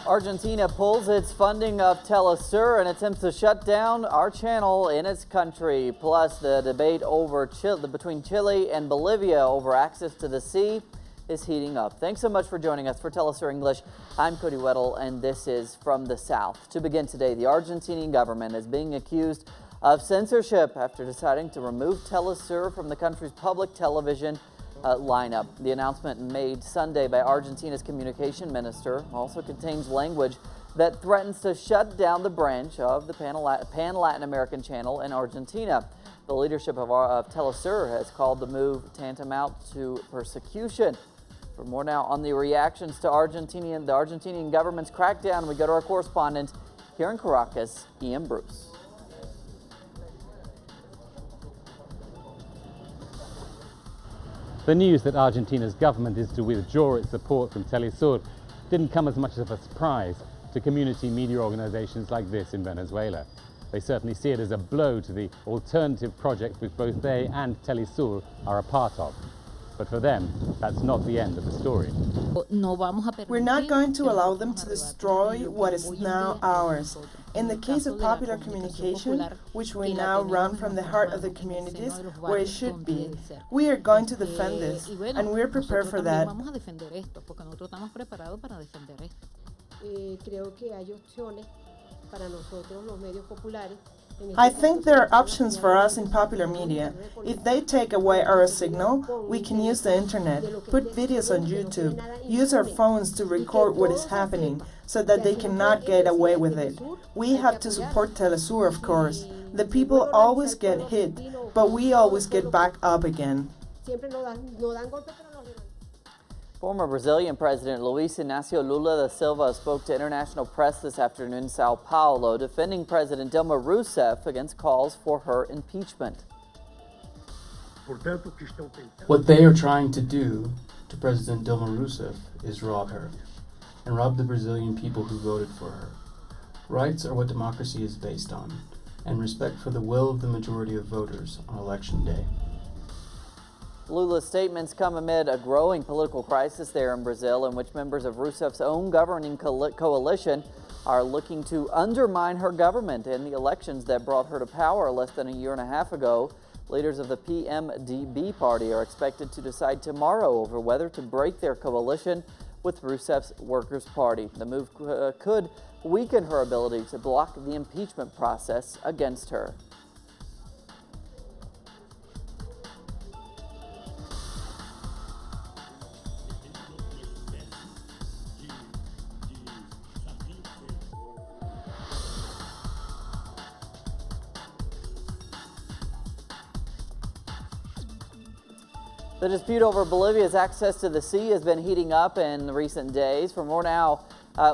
Argentina pulls its funding of teleSur and attempts to shut down our channel in its country. Plus, the debate over between Chile and Bolivia over access to the sea is heating up. Thanks so much for joining us for teleSur English. I'm Cody Weddle, and this is From the South. To begin today, the Argentinian government is being accused of censorship after deciding to remove teleSur from the country's public television lineup. The announcement made Sunday by Argentina's communication minister also contains language that threatens to shut down the branch of the Pan-Latin American channel in Argentina. The leadership of teleSur has called the move tantamount to persecution. For more now on the reactions to the Argentinian government's crackdown, we go to our correspondent here in Caracas, Ian Bruce. The news that Argentina's government is to withdraw its support from teleSur didn't come as much of a surprise to community media organizations like this in Venezuela. They certainly see it as a blow to the alternative projects which both they and teleSur are a part of. But for them, that's not the end of the story. We're not going to allow them to destroy what is now ours. In the case of popular communication, which we now run from the heart of the communities where it should be, we are going to defend this, and we're prepared for that. I think there are options for us in popular media. If they take away our signal, we can use the internet, put videos on YouTube, use our phones to record what is happening, so that they cannot get away with it. We have to support teleSur, of course. The people always get hit, but we always get back up again. Former Brazilian President Luiz Inácio Lula da Silva spoke to international press this afternoon in Sao Paulo, defending President Dilma Rousseff against calls for her impeachment. What they are trying to do to President Dilma Rousseff is rob her, and rob the Brazilian people who voted for her. Rights are what democracy is based on, and respect for the will of the majority of voters on election day. Lula's statements come amid a growing political crisis there in Brazil, in which members of Rousseff's own governing coalition are looking to undermine her government in the elections that brought her to power less than a year and a half ago. Leaders of the PMDB party are expected to decide tomorrow over whether to break their coalition with Rousseff's Workers' Party. The move could weaken her ability to block the impeachment process against her. The dispute over Bolivia's access to the sea has been heating up in recent days. For more now,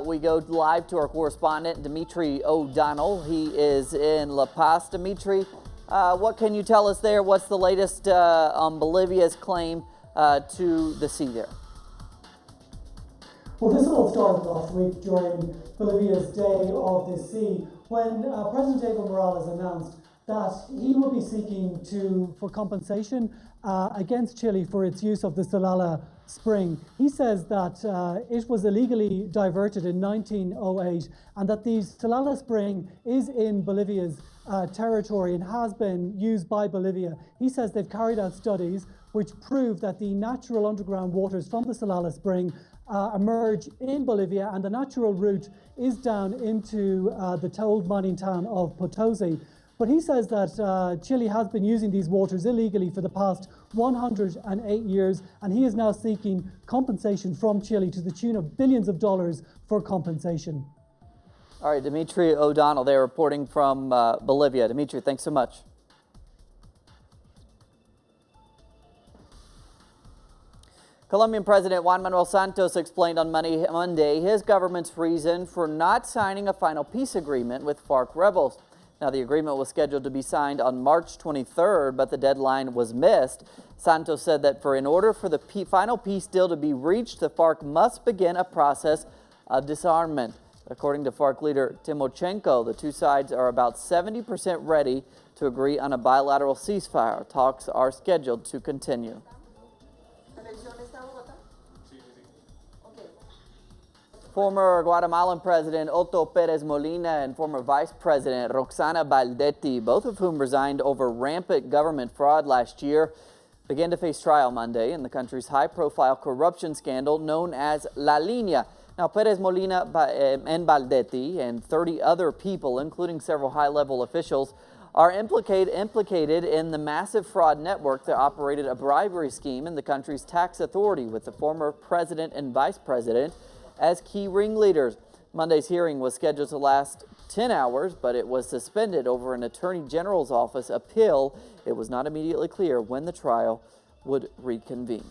we go live to our correspondent, Dimitri O'Donnell. He is in La Paz. Dimitri, what can you tell us there? What's the latest on Bolivia's claim to the sea there? Well, this all started last week during Bolivia's Day of the Sea, when President Evo Morales announced that he will be seeking for compensation against Chile for its use of the Salala Spring. He says that it was illegally diverted in 1908 and that the Salala Spring is in Bolivia's territory and has been used by Bolivia. He says they've carried out studies which prove that the natural underground waters from the Salala Spring emerge in Bolivia, and the natural route is down into the old mining town of Potosi. But he says that Chile has been using these waters illegally for the past 108 years, and he is now seeking compensation from Chile to the tune of billions of dollars for compensation. All right, Dimitri O'Donnell there reporting from Bolivia. Dimitri, thanks so much. Colombian President Juan Manuel Santos explained on Monday his government's reason for not signing a final peace agreement with FARC rebels. Now, the agreement was scheduled to be signed on March 23rd, but the deadline was missed. Santos said that in order for the final peace deal to be reached, the FARC must begin a process of disarmament. According to FARC leader Timochenko, the two sides are about 70% ready to agree on a bilateral ceasefire. Talks are scheduled to continue. Former Guatemalan President Otto Perez Molina and former Vice President Roxana Balderas, both of whom resigned over rampant government fraud last year, began to face trial Monday in the country's high-profile corruption scandal known as La Línea. Now, Perez Molina and Balderas and 30 other people, including several high-level officials, are implicated in the massive fraud network that operated a bribery scheme in the country's tax authority, with the former president and vice president as key ringleaders. Monday's hearing was scheduled to last 10 hours, but it was suspended over an attorney general's office appeal. It was not immediately clear when the trial would reconvene.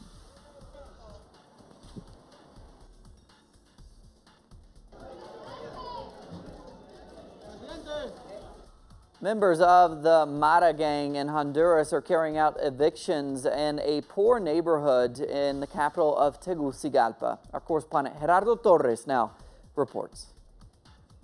Members of the Mara gang in Honduras are carrying out evictions in a poor neighborhood in the capital of Tegucigalpa. Our correspondent Gerardo Torres now reports.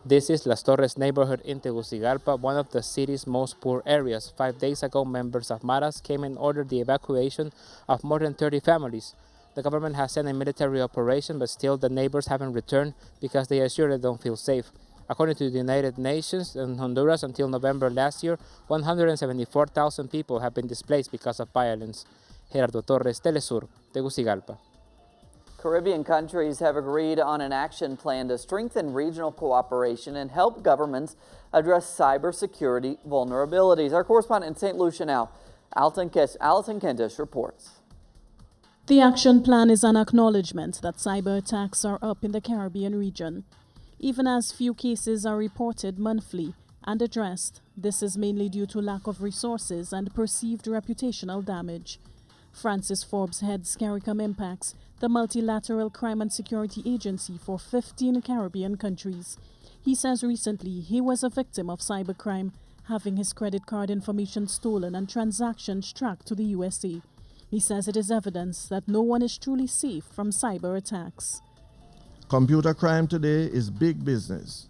This is Las Torres neighborhood in Tegucigalpa, one of the city's most poor areas. 5 days ago, members of Maras came and ordered the evacuation of more than 30 families. The government has sent a military operation, but still the neighbors haven't returned because they assure they don't feel safe. According to the United Nations, in Honduras until November last year, 174,000 people have been displaced because of violence. Gerardo Torres, telesur, Tegucigalpa. Caribbean countries have agreed on an action plan to strengthen regional cooperation and help governments address cybersecurity vulnerabilities. Our correspondent in St. Lucia now, Alison Kentish reports. The action plan is an acknowledgement that cyber attacks are up in the Caribbean region. Even as few cases are reported monthly and addressed, this is mainly due to lack of resources and perceived reputational damage. Francis Forbes heads CARICOM Impacts, the multilateral crime and security agency for 15 Caribbean countries. He says recently he was a victim of cybercrime, having his credit card information stolen and transactions tracked to the USA. He says it is evidence that no one is truly safe from cyber attacks. Computer crime today is big business.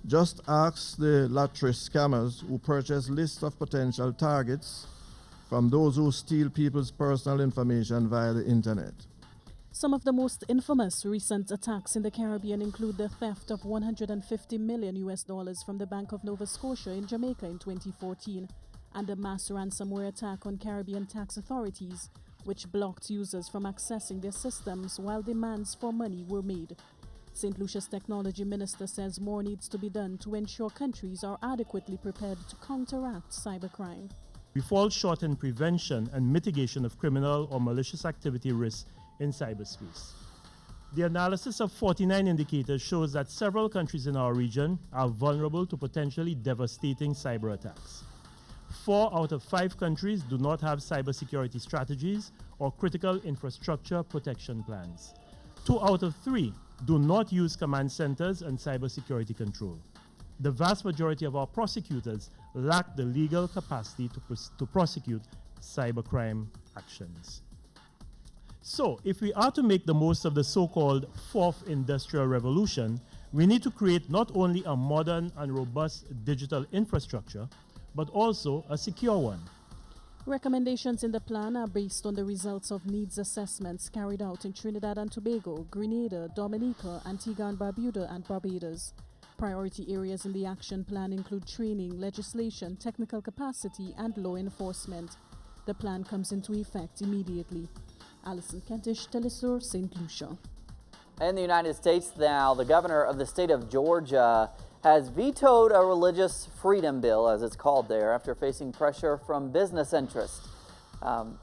Just ask the lottery scammers who purchase lists of potential targets from those who steal people's personal information via the internet. Some of the most infamous recent attacks in the Caribbean include the theft of $150 million from the Bank of Nova Scotia in Jamaica in 2014 and a mass ransomware attack on Caribbean tax authorities, which blocked users from accessing their systems while demands for money were made. St. Lucia's technology minister says more needs to be done to ensure countries are adequately prepared to counteract cybercrime. We fall short in prevention and mitigation of criminal or malicious activity risks in cyberspace. The analysis of 49 indicators shows that several countries in our region are vulnerable to potentially devastating cyber attacks. 4 out of 5 countries do not have cybersecurity strategies or critical infrastructure protection plans. 2 out of 3 do not use command centers and cybersecurity control. The vast majority of our prosecutors lack the legal capacity to prosecute cybercrime actions. So, if we are to make the most of the so-called fourth industrial revolution, we need to create not only a modern and robust digital infrastructure, but also a secure one. Recommendations in the plan are based on the results of needs assessments carried out in Trinidad and Tobago, Grenada, Dominica, Antigua and Barbuda, and Barbados. Priority areas in the action plan include training, legislation, technical capacity, and law enforcement. The plan comes into effect immediately. Alison Kentish, telesur, St. Lucia. In the United States now, the governor of the state of Georgia has vetoed a religious freedom bill, as it's called there, after facing pressure from business interests.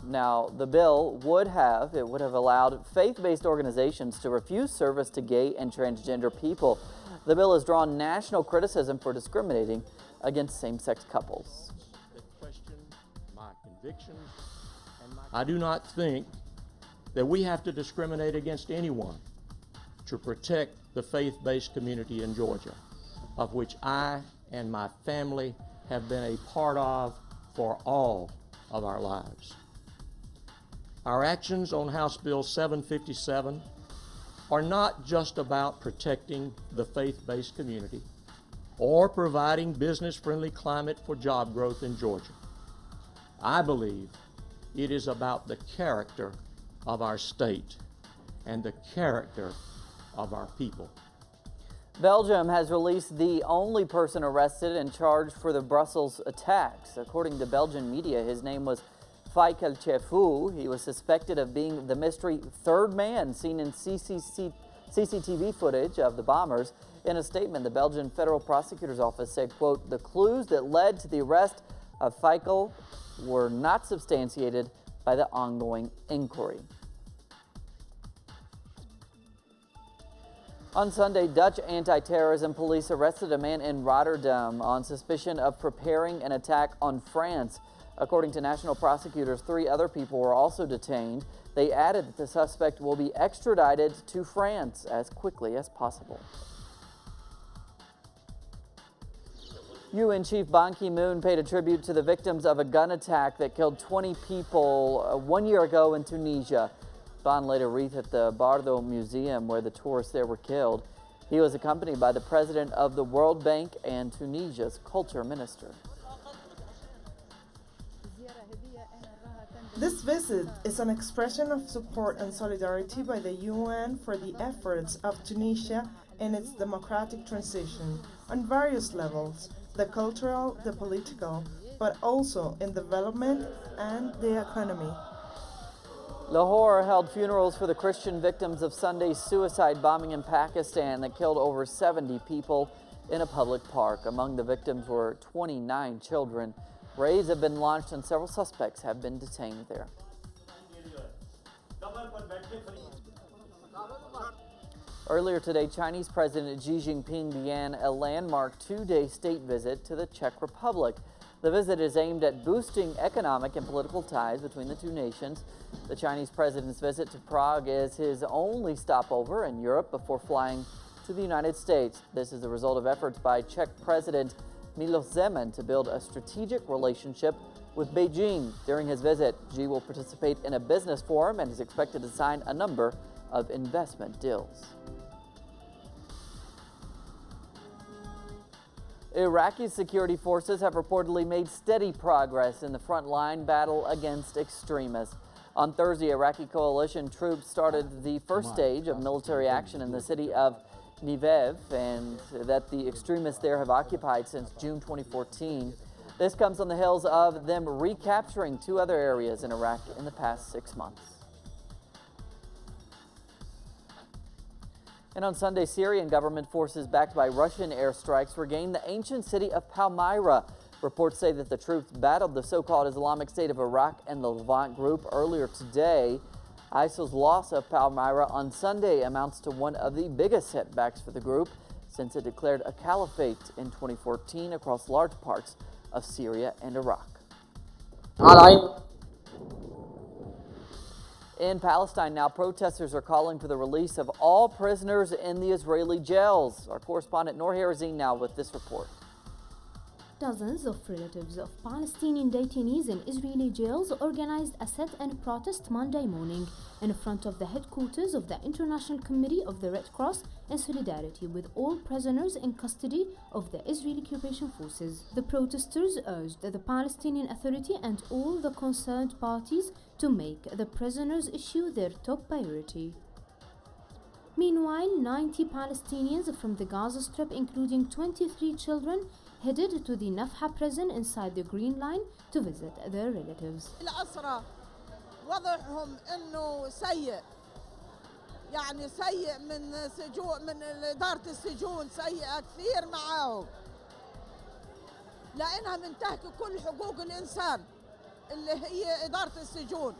Now, the bill would have allowed faith-based organizations to refuse service to gay and transgender people. The bill has drawn national criticism for discriminating against same-sex couples. Question my convictions and I do not think that we have to discriminate against anyone to protect the faith-based community in Georgia, of which I and my family have been a part of for all of our lives. Our actions on House Bill 757 are not just about protecting the faith-based community or providing business-friendly climate for job growth in Georgia. I believe it is about the character of our state and the character of our people. Belgium has released the only person arrested and charged for the Brussels attacks. According to Belgian media, his name was Faikel Chefu. He was suspected of being the mystery third man seen in CCTV footage of the bombers. In a statement, the Belgian Federal Prosecutor's Office said, quote, "The clues that led to the arrest of Faikel were not substantiated by the ongoing inquiry." On Sunday, Dutch anti-terrorism police arrested a man in Rotterdam on suspicion of preparing an attack on France. According to national prosecutors, 3 other people were also detained. They added that the suspect will be extradited to France as quickly as possible. UN Chief Ban Ki-moon paid a tribute to the victims of a gun attack that killed 20 people 1 year ago in Tunisia. Ban laid a wreath at the Bardo Museum where the tourists there were killed. He was accompanied by the president of the World Bank and Tunisia's culture minister. This visit is an expression of support and solidarity by the UN for the efforts of Tunisia in its democratic transition on various levels, the cultural, the political, but also in development and the economy. Lahore held funerals for the Christian victims of Sunday's suicide bombing in Pakistan that killed over 70 people in a public park. Among the victims were 29 children. Raids have been launched and several suspects have been detained there. Earlier today, Chinese President Xi Jinping began a landmark 2-day state visit to the Czech Republic. The visit is aimed at boosting economic and political ties between the two nations. The Chinese president's visit to Prague is his only stopover in Europe before flying to the United States. This is the result of efforts by Czech President Miloš Zeman to build a strategic relationship with Beijing. During his visit, Xi will participate in a business forum and is expected to sign a number of investment deals. Iraqi security forces have reportedly made steady progress in the frontline battle against extremists. On Thursday, Iraqi coalition troops started the first stage of military action in the city of Nivev, and that the extremists there have occupied since June 2014. This comes on the heels of them recapturing 2 other areas in Iraq in the past 6 months. And on Sunday, Syrian government forces backed by Russian airstrikes regained the ancient city of Palmyra. Reports say that the troops battled the so-called Islamic State of Iraq and the Levant group earlier today. ISIL's loss of Palmyra on Sunday amounts to one of the biggest setbacks for the group since it declared a caliphate in 2014 across large parts of Syria and Iraq. In Palestine now, protesters are calling for the release of all prisoners in the Israeli jails. Our correspondent Noor Harazin now with this report. Dozens of relatives of Palestinian detainees in Israeli jails organized a sit-in protest Monday morning in front of the headquarters of the International Committee of the Red Cross in solidarity with all prisoners in custody of the Israeli occupation forces. The protesters urged the Palestinian Authority and all the concerned parties to make the prisoners' issue their top priority. Meanwhile, 90 Palestinians from the Gaza Strip, including 23 children, headed to the Nafha prison inside the Green Line to visit their relatives. الأسرى وضعهم إنه سيء، يعني سيء من سجون، من إدارة السجون سيئة كثير معاهم، لأنها منتهكة كل حقوق الإنسان اللي هي إدارة السجون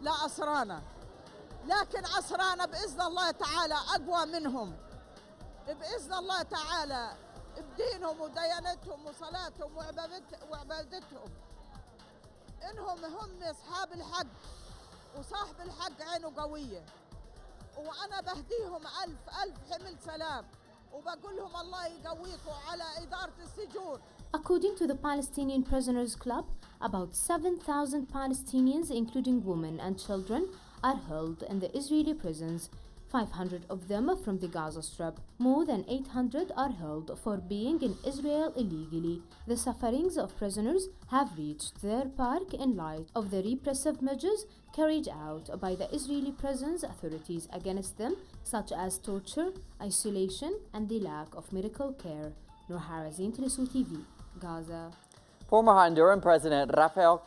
لأسرانا، لكن أسرانا بإذن الله تعالى أقوى منهم، بإذن الله تعالى بدينهم وديانتهم وصلاتهم وعبادتهم، إنهم هم أصحاب الحق وصاحب الحق عينه قوية، وأنا بهديهم ألف حمل سلام وبقول لهم الله يقويكم على إدارة السجون. According to the Palestinian Prisoners Club, about 7,000 Palestinians, including women and children, are held in the Israeli prisons. 500 of them from the Gaza Strip. More than 800 are held for being in Israel illegally. The sufferings of prisoners have reached their peak in light of the repressive measures carried out by the Israeli prisons authorities against them, such as torture, isolation, and the lack of medical care. Noor Harazin, teleSur's TV, Gaza. Former Honduran President Rafael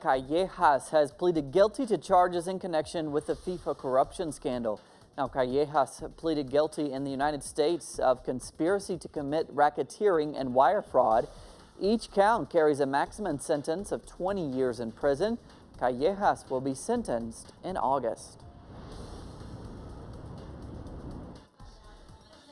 Callejas has pleaded guilty to charges in connection with the FIFA corruption scandal. Now, Callejas pleaded guilty in the United States of conspiracy to commit racketeering and wire fraud. Each count carries a maximum sentence of 20 years in prison. Callejas will be sentenced in August.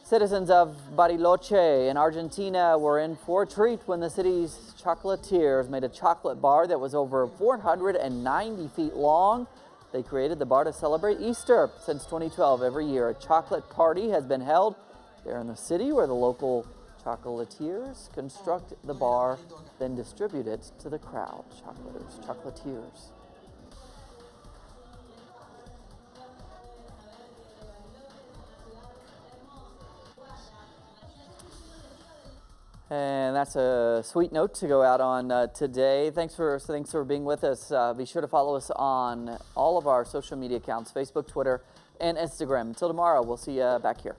Citizens of Bariloche in Argentina were in for a treat when the city's chocolatiers made a chocolate bar that was over 490 feet long. They created the bar to celebrate Easter. Since 2012, every year a chocolate party has been held there in the city where the local chocolatiers construct the bar, then distribute it to the crowd. Chocolatiers. And that's a sweet note to go out on today. Thanks for being with us. Be sure to follow us on all of our social media accounts, Facebook, Twitter, and Instagram. Until tomorrow, we'll see you back here.